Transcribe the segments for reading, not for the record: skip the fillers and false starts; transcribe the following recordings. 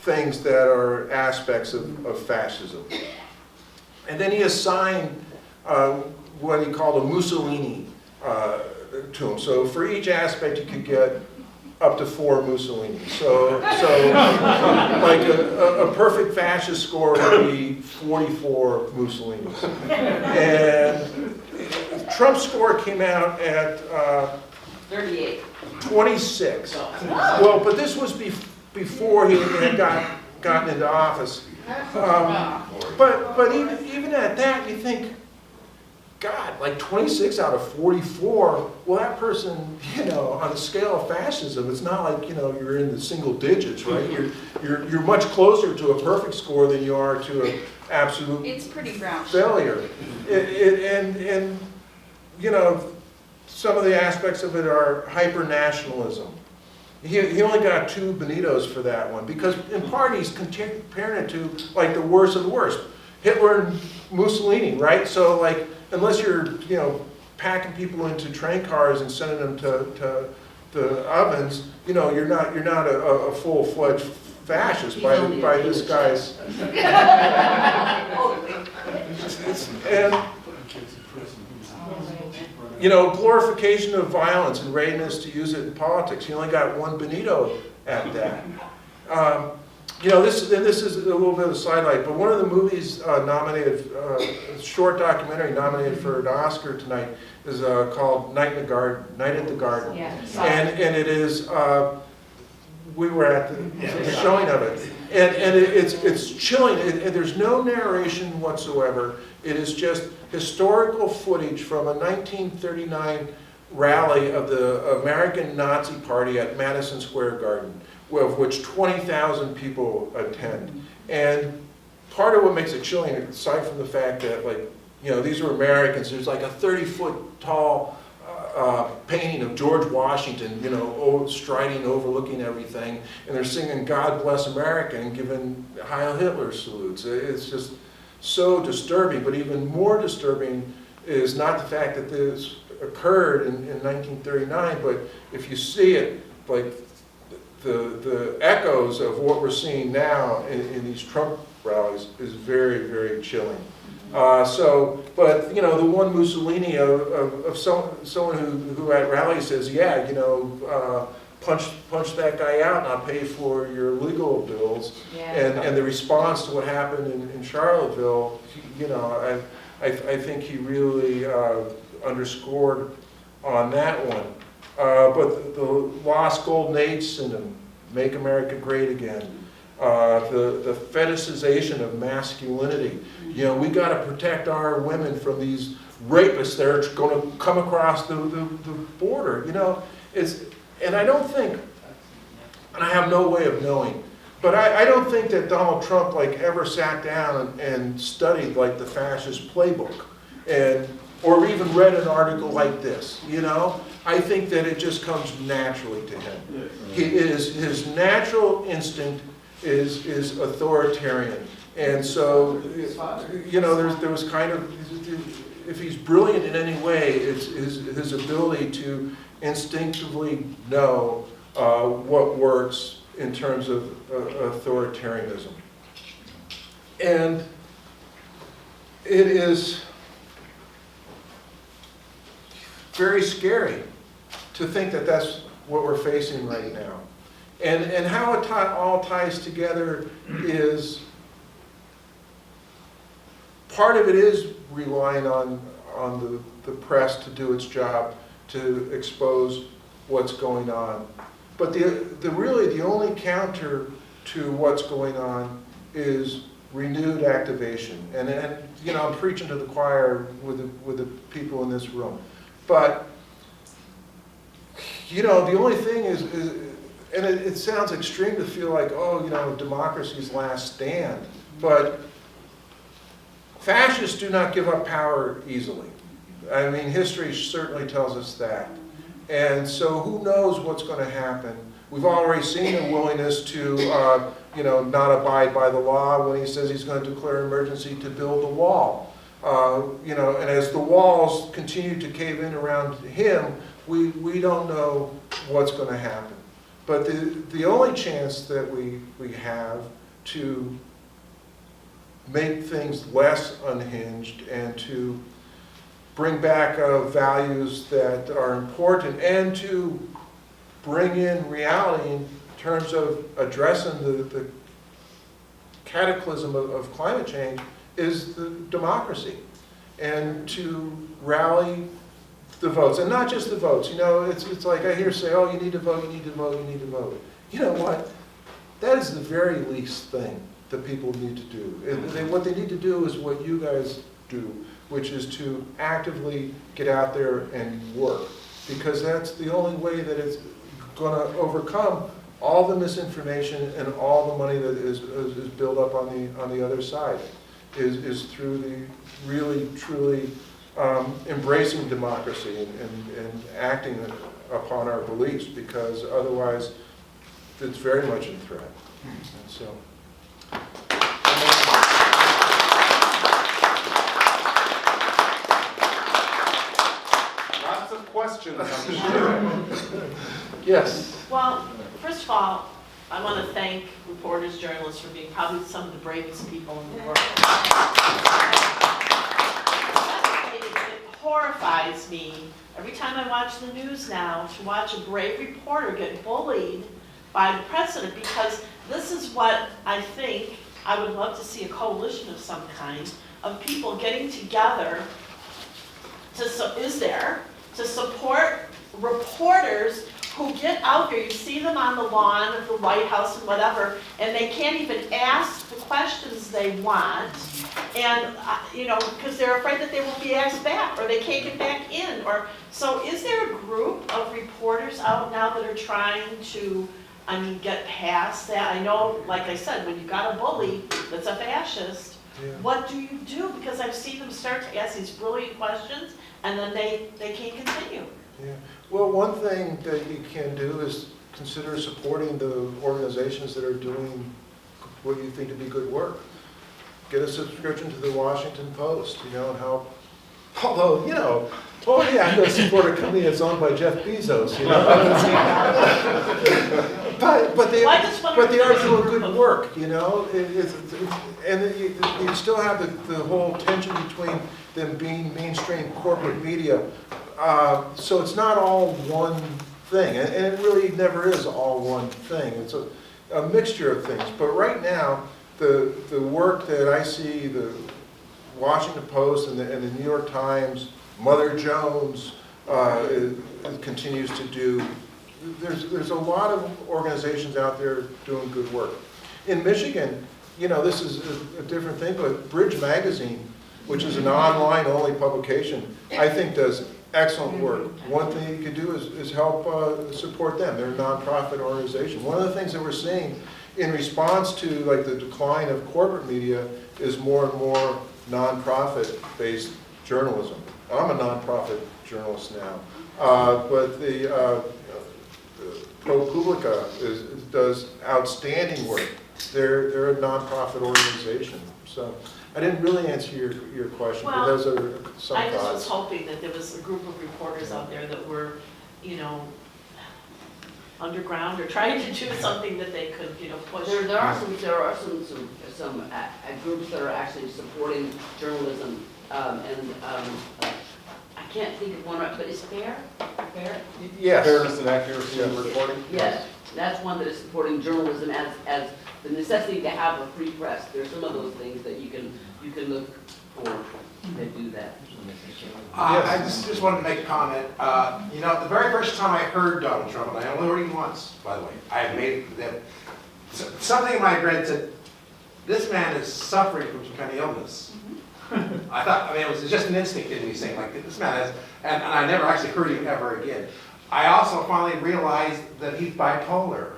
things that are aspects of fascism. And then he assigned what he called a Mussolini to him. So for each aspect, you could get up to 4 Mussolini. So like a perfect fascist score would be 44 Mussolinis. And Trump's score came out at 38. 26. Well, but this was before he had gotten into office. But even at that, you think, God, like 26 out of 44, well, that person, you know, on the scale of fascism, it's not like, you know, you're in the single digits, right? You're much closer to a perfect score than you are to an absolute It's pretty brown failure. And you know, some of the aspects of it are hyper-nationalism. He only got 2 Benitos for that one, because in part he's comparing it to like the worst of the worst. Hitler and Mussolini, right? So like, unless you're, you know, packing people into train cars and sending them to ovens, you know, you're not a full-fledged fascist by this guy's. And you know, glorification of violence and readiness to use it in politics. He only got 1 Benito at that. You know, this is a little bit of a sidelight, but one of the movies nominated, a short documentary nominated for an Oscar tonight is called Night at the Garden. Yeah. And it is, we were at the showing of it. And it's chilling. There's no narration whatsoever. It is just historical footage from a 1939 rally of the American Nazi Party at Madison Square Garden, of which 20,000 people attend. And part of what makes it chilling, aside from the fact that, like, you know, these are Americans, there's like a 30-foot tall painting of George Washington, you know, striding, overlooking everything, and they're singing "God Bless America" and giving Heil Hitler salutes. It's just so disturbing. But even more disturbing is not the fact that this occurred in 1939, but if you see it, like the echoes of what we're seeing now in these Trump rallies is very, very chilling. But you know, the one Mussolini of someone who at rallies says, yeah, you know, punch that guy out and I'll pay for your legal bills. Yeah. And the response to what happened in Charlottesville, you know, I think he really underscored on that one. But the lost golden age syndrome, make America great again. The fetishization of masculinity. You know, we got to protect our women from these rapists that are going to come across the border. You know, and I don't think, and I have no way of knowing, but I don't think that Donald Trump like ever sat down and studied like the fascist playbook, or even read an article like this. You know, I think that it just comes naturally to him. His natural instinct is authoritarian, and so you know there was kind of, if he's brilliant in any way, it's his ability to instinctively know what works in terms of authoritarianism. And it is very scary to think that that's what we're facing right now. And how it all ties together is, part of it is relying on the press to do its job to expose what's going on. But really the only counter to what's going on is renewed activation. And you know, I'm preaching to the choir with the people in this room. But you know, the only thing is and it sounds extreme to feel like, oh, you know, democracy's last stand. But fascists do not give up power easily. I mean, history certainly tells us that. And so who knows what's going to happen. We've already seen a willingness to, you know, not abide by the law when he says he's going to declare emergency to build the wall. You know, and as the walls continue to cave in around him, we don't know what's going to happen. But the only chance that we have to make things less unhinged and to bring back values that are important and to bring in reality in terms of addressing the cataclysm of climate change is the democracy, and to rally the votes, and not just the votes. You know, it's like I hear say, oh, you need to vote, you need to vote, you need to vote. You know what? That is the very least thing that people need to do. What they need to do is what you guys do, which is to actively get out there and work, because that's the only way that it's going to overcome all the misinformation and all the money that is built up on the other side, is through the really, truly embracing democracy and acting upon our beliefs, because otherwise it's very much in threat. And so. Lots of questions, I'm sure. Yes. Well, first of all, I want to thank reporters, journalists for being probably some of the bravest people in the world. It horrifies me every time I watch the news now to watch a brave reporter get bullied by the president, because this is what I think I would love to see, a coalition of some kind of people getting together to support reporters who get out there. You see them on the lawn of the White House and whatever, and they can't even ask the questions they want, and because they're afraid that they won't be asked back, or they can't get back in. Or so, is there a group of reporters out now that are trying to, get past that? I know, like I said, when you got a bully that's a fascist, Yeah. what do you do? Because I've seen them start to ask these brilliant questions, and then they can't continue. Yeah. Well, one thing that you can do is consider supporting the organizations that are doing what you think to be good work. Get a subscription to the Washington Post, and help. Although, oh yeah, I'm going to support a company that's owned by Jeff Bezos, but they are doing good work, and you still have the whole tension between them being mainstream corporate media. So it's not all one thing, and it really never is all one thing. It's a mixture of things. But right now, the work that I see, the Washington Post and the New York Times, Mother Jones continues to do. There's a lot of organizations out there doing good work. In Michigan, this is a different thing, but Bridge Magazine, which is an online-only publication, I think does excellent work. One thing you could do is help support them. They're a nonprofit organization. One of the things that we're seeing in response to the decline of corporate media is more and more nonprofit-based journalism. I'm a nonprofit journalist now, but the ProPublica does outstanding work. They're a nonprofit organization. So I didn't really answer your question, but those are some I just thoughts. was hoping that there was a group of reporters out there that were, underground, or trying to do something that they could, push. There are some groups that are actually supporting journalism, and I can't think of one, but is FAIR? Yes. Fairness and accuracy in reporting? Yes, that's one that is supporting journalism as the necessity to have a free press. There's some of those things that you can look for that do that. I just wanted to make a comment. The very first time I heard Donald Trump, and I only heard him once, by the way, I made that something in my brain said, this man is suffering from some kind of illness. I thought, it was just an instinct in me saying, this man is, and I never actually heard him ever again. I also finally realized that he's bipolar.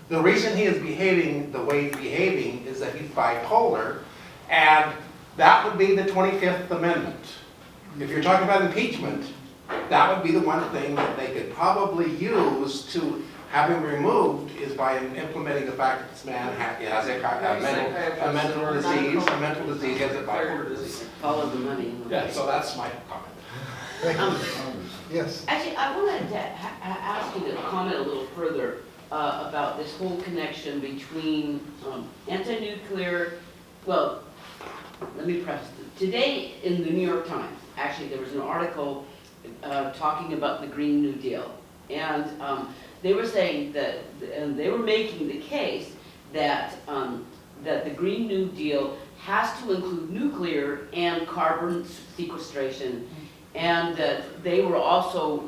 The reason he is behaving the way he's behaving is that he's bipolar, and that would be the 25th Amendment. If you're talking about impeachment, that would be the one thing that they could probably use to have him removed, is by implementing the fact that this man has a mental disease, he has a bipolar disease. Follow the money. Yeah, so that's my comment. Thank you. Yes. Actually, I wanted to ask you to comment a little further about this whole connection between anti-nuclear, well, let me preface it. Today in the New York Times, actually there was an article talking about the Green New Deal. And they were saying that, and they were making the case that, that the Green New Deal has to include nuclear and carbon sequestration, and that they were also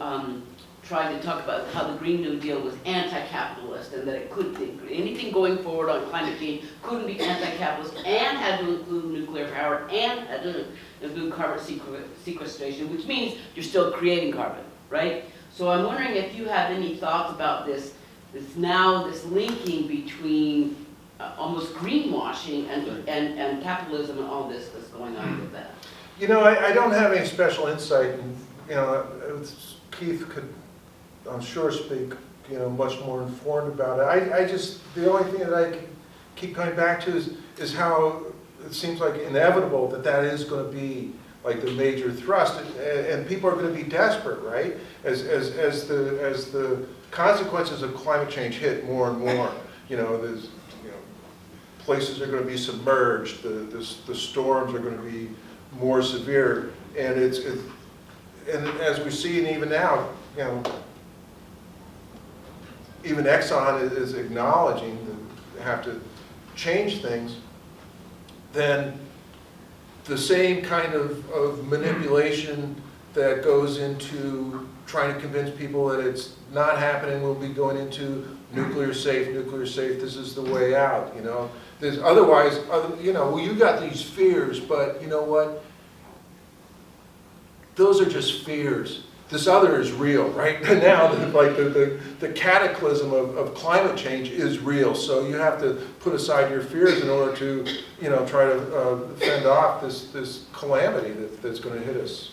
trying to talk about how the Green New Deal was anti-capitalist, and that it couldn't, anything going forward on climate change couldn't be anti-capitalist, and had to include nuclear power, and had to include carbon sequestration, which means you're still creating carbon, right? So I'm wondering if you have any thoughts about this linking between almost greenwashing and capitalism and all this that's going on with that. You know, I don't have any special insight, and, you know, Keith could, I'm sure, speak, you know, much more informed about it. I just, the only thing that I keep coming back to is how it seems like inevitable that is going to be like the major thrust, and people are going to be desperate, right? As the consequences of climate change hit more and more, you know, there's, you know, places are going to be submerged, the storms are going to be more severe, and and as we see, and even now, you know, even Exxon is acknowledging that they have to change things. Then the same kind of manipulation that goes into trying to convince people that it's not happening, we'll be going into nuclear safe, this is the way out, you know. There's otherwise, you know, well, you got these fears, but you know what? Those are just fears. This other is real, right? Now, like the cataclysm of climate change is real, so you have to put aside your fears in order to, you know, try to fend off this calamity that's going to hit us.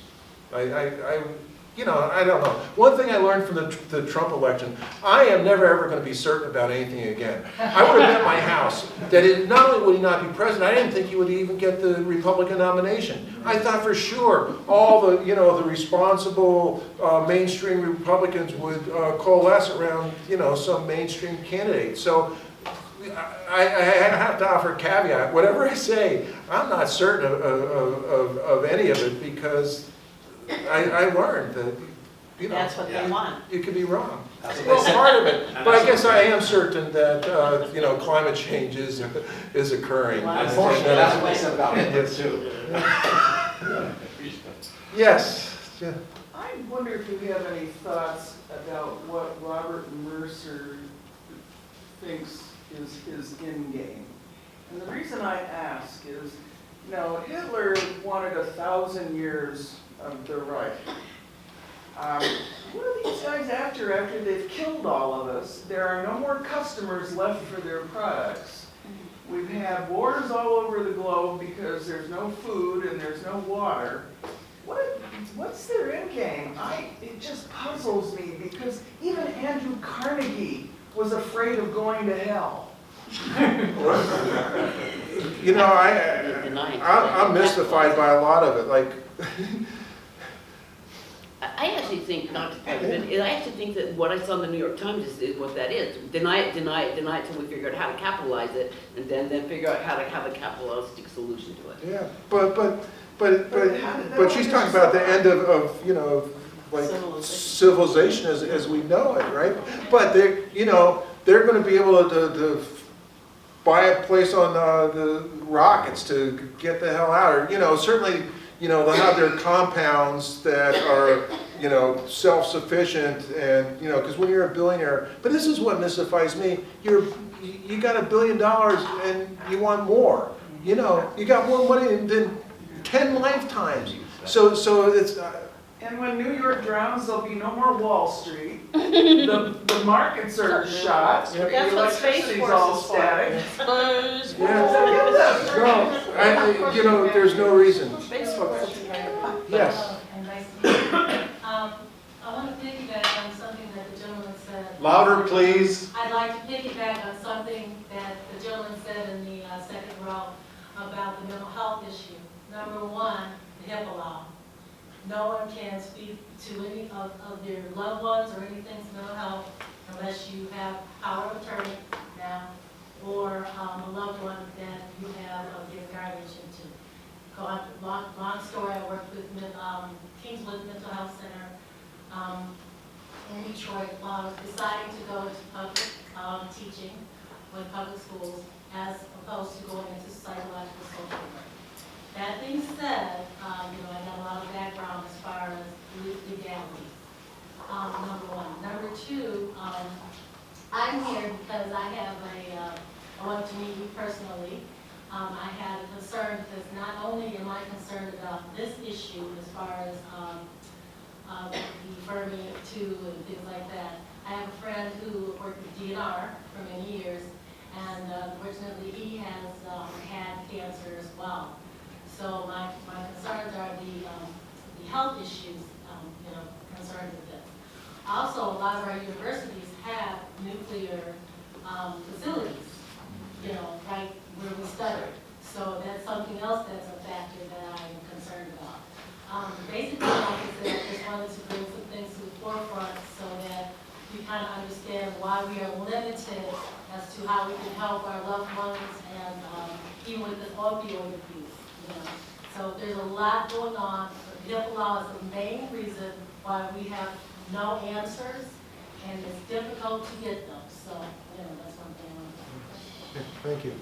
You know, I don't know. One thing I learned from the Trump election, I am never ever going to be certain about anything again. I would have bet my house that not only would he not be president, I didn't think he would even get the Republican nomination. I thought for sure all the, you know, the responsible mainstream Republicans would coalesce around, you know, some mainstream candidate. So I have to offer a caveat. Whatever I say, I'm not certain of any of it, because I learned that, you know, That's what they want. it could be wrong. That's what Well, they said. part of it, but I guess I am certain that, you know, climate change is occurring. Unfortunately, that's what they said about Hitler too. Yes. Yeah. I wonder if you have any thoughts about what Robert Mercer thinks is his end game. And the reason I ask is, you know, Hitler wanted 1,000 years of the Reich. What are these guys after they've killed all of us? There are no more customers left for their products. We've had wars all over the globe because there's no food and there's no water. What's their end game? It just puzzles me, because even Andrew Carnegie was afraid of going to hell. You know, I'm mystified by a lot of it. Like, I actually think, not to but I actually think that what I saw in the New York Times is what that is. Deny it till we figure out how to capitalize it, and then figure out how to have a capitalistic solution to it. yeah, but she's talking about the end of you know, like civilization as we know it, right? But they, you know, they're going to be able to buy a place on the rockets to get the hell out, or, you know, certainly, you know, they'll have their compounds that are, you know, self-sufficient, and, you know, because when you're a billionaire, but this is what mystifies me, you got $1 billion and you want more, you know, you got more money than 10 lifetimes, so it's, And when New York drowns, there'll be no more Wall Street. The markets are shot. The That's what Space electricity's Force all is for. static. no, you know, there's no reason. Space Force. Yes. I want to piggyback on something that the gentleman said. Louder, please. I'd like to piggyback on something that the gentleman said in the second row about the mental health issue. Number one, the HIPAA law. no one can speak to any of their loved ones or anything's mental health unless you have power of attorney now, or a loved one that you have given guardianship to. Long story, I worked with Kingswood Mental Health Center in Detroit while I was deciding to go into public teaching with public schools as opposed to going into psychological social work. That being said, I got a lot of background as far as legalities, number one. Number two, I'm here because I have I want to meet you personally. I had a concern because not only am I concerned about this issue as far as affirming it to and things like that. I have a friend who worked with DNR for many years, and unfortunately he has had cancer as well. So my concerns are the health issues, concerned with this. Also, a lot of our universities have nuclear facilities, right where we study. So that's something else that's a factor that I'm concerned about. Basically, like I said, I just wanted to bring some things to the forefront so that we kind of understand why we are limited as to how we can help our loved ones and even with the opioid abuse. So there's a lot going on. The HIPAA law is the main reason why we have no answers, and it's difficult to get them. So, that's one thing I want to say. Thank you.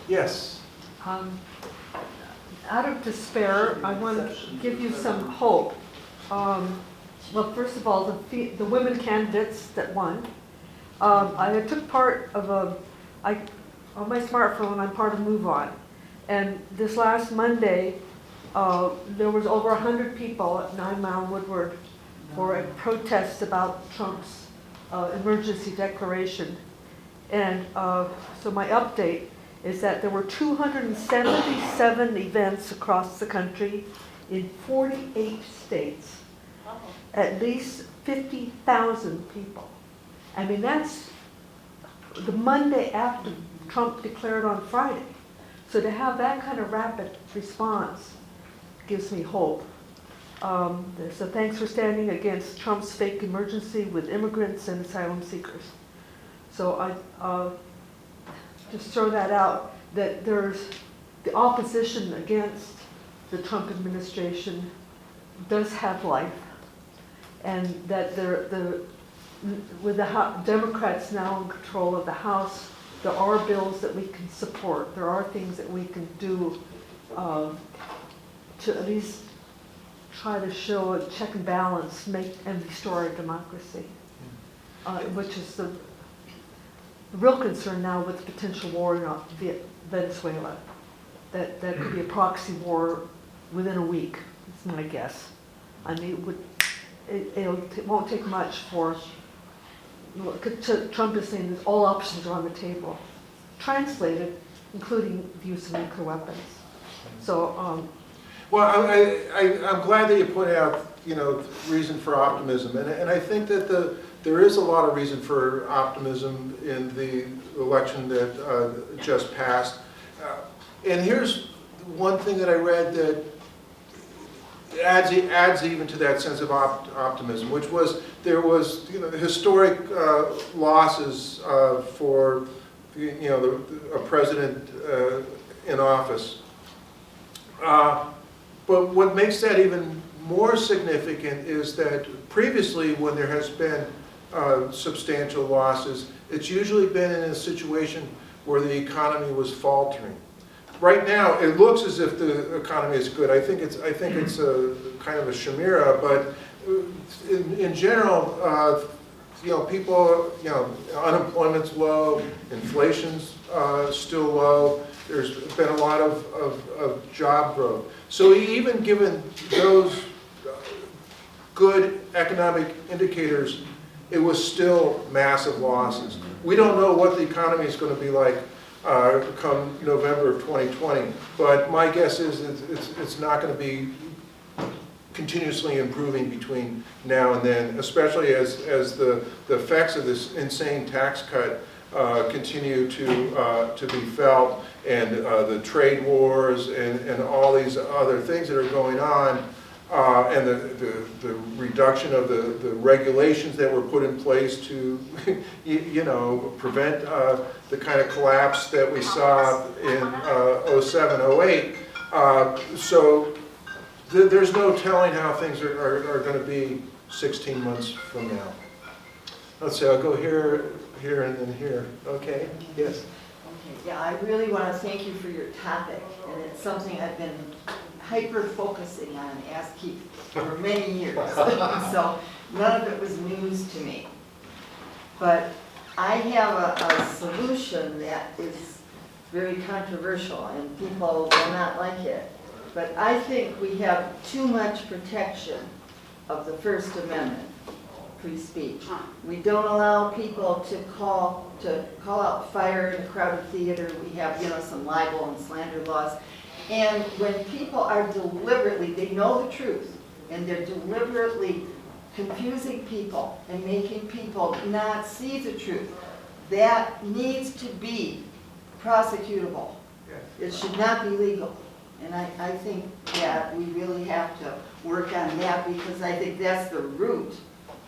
Yes. Out of despair, I want to give you some hope. Well, first of all, the women candidates that won. I took part of on my smartphone, I'm part of Move On. And this last Monday, there was over 100 people at 9 Mile Woodward for a protest about Trump's emergency declaration. And so my update is that there were 277 events across the country in 48 states. At least 50,000 people. I mean, that's the Monday after Trump declared on Friday. So to have that kind of rapid response gives me hope. So thanks for standing against Trump's fake emergency with immigrants and asylum seekers. So I just throw that out, that there's the opposition against the Trump administration does have life, and that with the Democrats now in control of the House, there are bills that we can support. There are things that we can do to at least try to show a check and balance, and restore our democracy, which is the real concern now with the potential war in Venezuela. That could be a proxy war within a week. It's my guess. I mean, it won't take much for. Trump is saying that all options are on the table, translated, including the use of nuclear weapons. So. Well, I'm glad that you pointed out, reason for optimism, and I think that there is a lot of reason for optimism in the election that just passed. And here's one thing that I read that adds even to that sense of optimism, which was there was historic losses for a president in office. But what makes that even more significant is that previously, when there has been substantial losses, it's usually been in a situation where the economy was faltering. Right now, it looks as if the economy is good. I think it's a kind of a chimera, but in general, people, unemployment's low, inflation's still low. There's been a lot of job growth. So even given those good economic indicators, it was still massive losses. We don't know what the economy is going to be like come November of 2020, but my guess is it's not going to be continuously improving between now and then, especially as the effects of this insane tax cut continue to be felt, and the trade wars and all these other things that are going on. and the reduction of the regulations that were put in place to, you know, prevent the kind of collapse that we saw in 07, 08. So there's no telling how things are going to be 16 months from now. Let's see, I'll go here, here, and then here. Okay, yes. Okay, yeah, I really want to thank you for your topic, and it's something I've been hyper-focusing on Ask Keith for many years. So none of it was news to me. But I have a solution that is very controversial, and people will not like it. But I think we have too much protection of the First Amendment, free speech. We don't allow people to call out fire in a crowded theater. We have, you know, some libel and slander laws. And when people are deliberately, they know the truth, and they're deliberately confusing people and making people not see the truth, that needs to be prosecutable. It should not be legal. And I think that we really have to work on that, because I think that's the root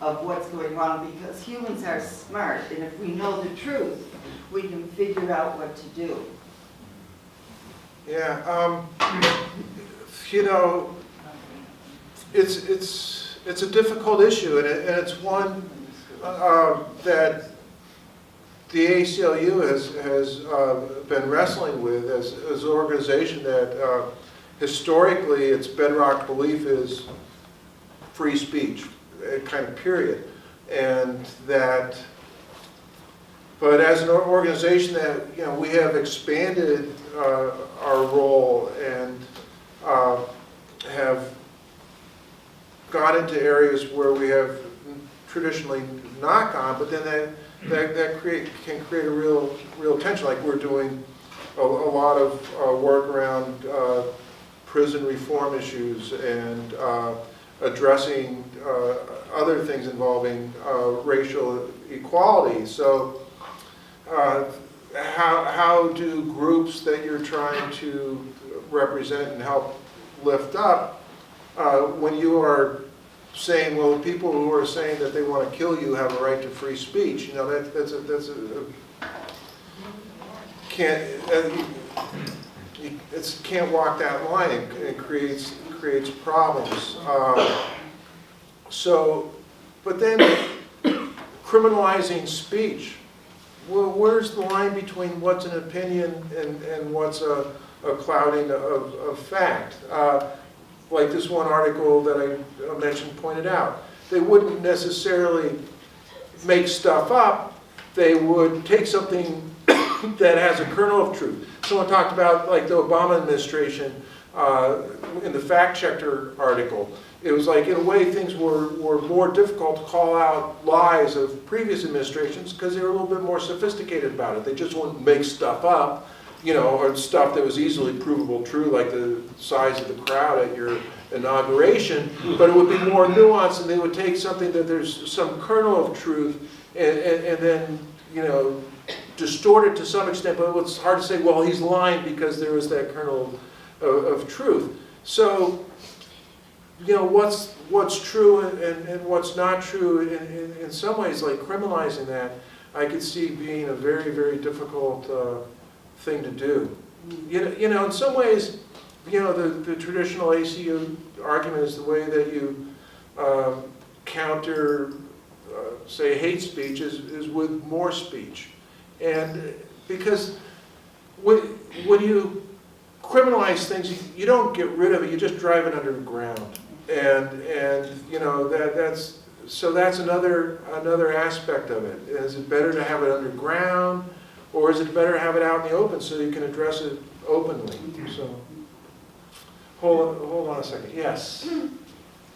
of what's going on, because humans are smart, and if we know the truth, we can figure out what to do. Yeah, you know, it's a difficult issue, and it's one that the ACLU has been wrestling with as an organization that historically its bedrock belief is free speech, kind of period, and that. But as an organization that, you know, we have expanded our role and have got into areas where we have traditionally not gone, but then that can create a real tension. Like we're doing a lot of work around prison reform issues and addressing other things involving racial equality. So how do groups that you're trying to represent and help lift up, when you are saying, well, the people who are saying that they want to kill you have a right to free speech, you know, can't walk that line. It creates problems. But then criminalizing speech. Well, where's the line between what's an opinion and what's a clouding of fact? Like this one article that I mentioned pointed out, they wouldn't necessarily make stuff up. They would take something that has a kernel of truth. Someone talked about, like, the Obama administration in the fact checker article. It was like, in a way, things were more difficult to call out lies of previous administrations because they were a little bit more sophisticated about it. They just wouldn't make stuff up, you know, or stuff that was easily provable true, like the size of the crowd at your inauguration, but it would be more nuanced, and they would take something that there's some kernel of truth and then, you know, distort it to some extent, but it's hard to say, well, he's lying because there was that kernel of truth. So, you know, what's true and what's not true, in some ways, like criminalizing that, I could see being a very, very difficult thing to do. You know, in some ways, you know, the traditional ACLU argument is the way that you counter, say, hate speech is with more speech. And because when you criminalize things, you don't get rid of it, you just drive it underground. And you know, that's another aspect of it. Is it better to have it underground, or is it better to have it out in the open so you can address it openly? So, hold on a second. Yes.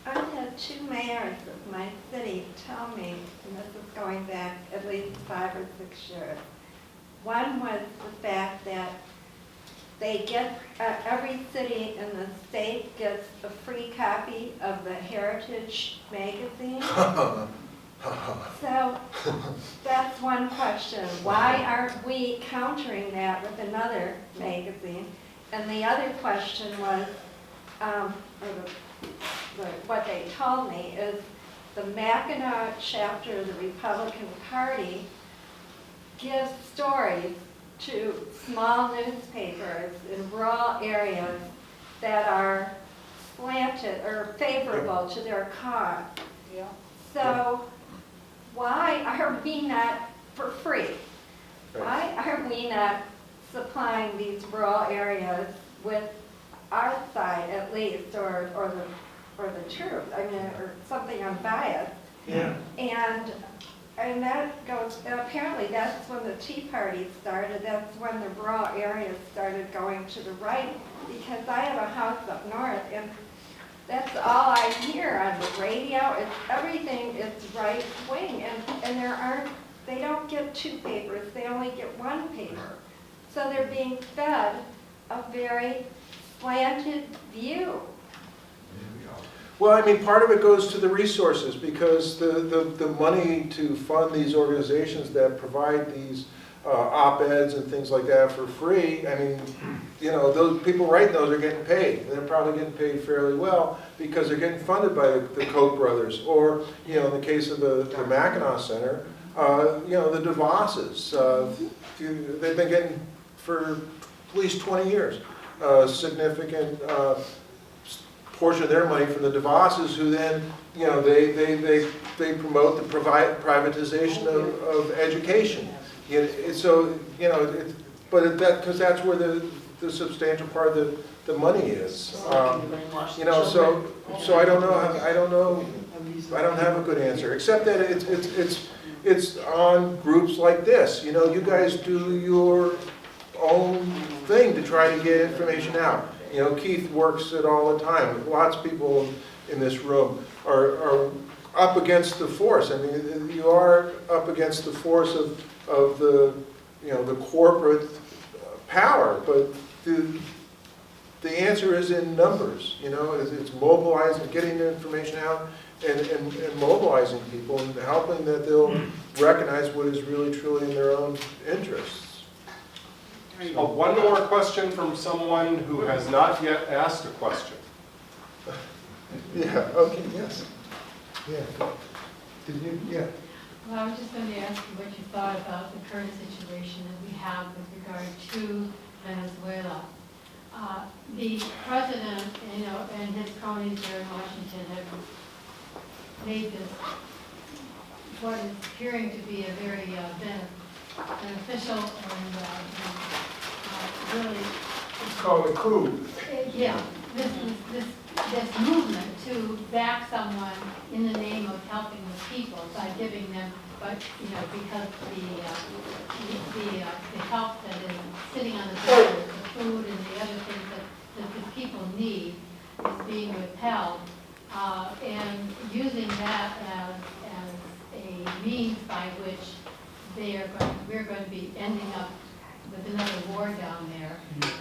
I had two mayors of my city tell me, and this is going back at least 5 or 6 years. One was the fact that they get, every city in the state gets a free copy of the Heritage magazine. So that's one question. Why aren't we countering that with another magazine? And the other question was, or what they told me is the Mackinac chapter of the Republican Party gives stories to small newspapers in rural areas that are slanted or favorable to their cause. Yeah. So why are we not for free? Why are we not supplying these rural areas with our side at least, or the truth? I mean, or something unbiased. Yeah. And that goes, and apparently that's when the Tea Party started, that's when the rural areas started going to the right, because I have a house up north, and that's all I hear on the radio, everything is right wing, and they don't get two papers, they only get one paper. So they're being fed a very slanted view. Well, I mean, part of it goes to the resources, because the money to fund these organizations that provide these op-eds and things like that for free, I mean, you know, those people writing those are getting paid. They're probably getting paid fairly well because they're getting funded by the Koch brothers, or, you know, in the case of the Mackinac Center, you know, the DeVosses. They've been getting, for at least 20 years, significant portion of their money from the DeVosses, who then, you know, they promote the privatization of education. So, you know, because that's where the substantial part of the money is. You know, so I don't know. I don't have a good answer, except that it's on groups like this. You know, you guys do your own thing to try to get information out. You know, Keith works it all the time. Lots of people in this room are up against the force. I mean, you are up against the force of the, you know, the corporate power, but the answer is in numbers. You know, it's mobilizing, getting the information out, and mobilizing people and helping that they'll recognize what is really truly in their own interests. One more question from someone who has not yet asked a question. Yeah, okay, yes. Yeah. Did you, yeah. Well, I was just going to ask you what you thought about the current situation that we have with regard to Venezuela. The president, you know, and his cronies there in Washington have made this what is appearing to be a very beneficial and really. It's called a coup. Yeah, this movement to back someone in the name of helping the people by giving them, but you know, because the help that is sitting on the table, the food and the other things that the people need is being withheld, and using that as a means by which we're going to be ending up with another war down there,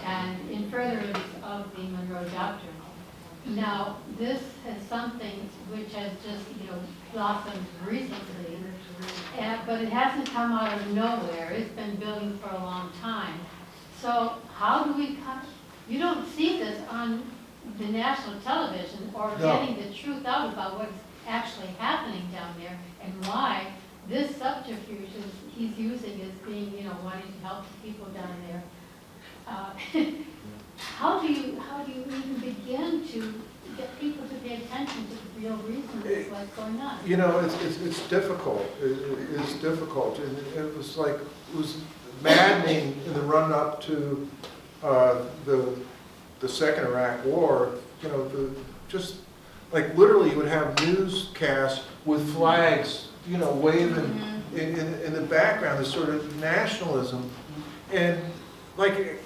and in furtherance of the Monroe Doctrine. Now, this is something which has just, you know, blossomed recently, but it hasn't come out of nowhere. It's been building for a long time. So how do we come? You don't see this on the national television or getting the truth out about what's actually happening down there and why this subterfuge he's using is being, you know, wanting to help the people down there. How do you even begin to get people to pay attention to the real reasons of what's going on? You know, it's difficult. It's difficult, and it was maddening in the run-up to the second Iraq War. You know, just like literally, you would have newscasts with flags, you know, waving in the background, this sort of nationalism, and like.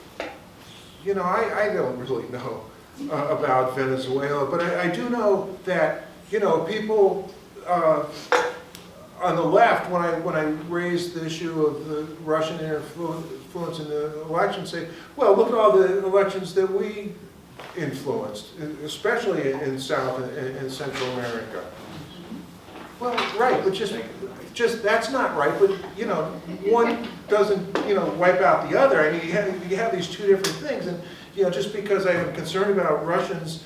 You know, I don't really know about Venezuela, but I do know that, you know, people on the left, when I raised the issue of the Russian influence in the election, say, well, look at all the elections that we influenced, especially in South and Central America. Well, right, but just that's not right. But you know, one doesn't, you know, wipe out the other. I mean, you have these two different things, and you know, just because I am concerned about Russians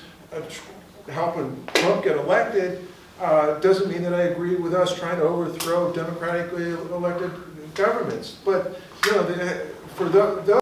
helping Trump get elected, doesn't mean that I agree with us trying to overthrow democratically elected governments. But, you know, for those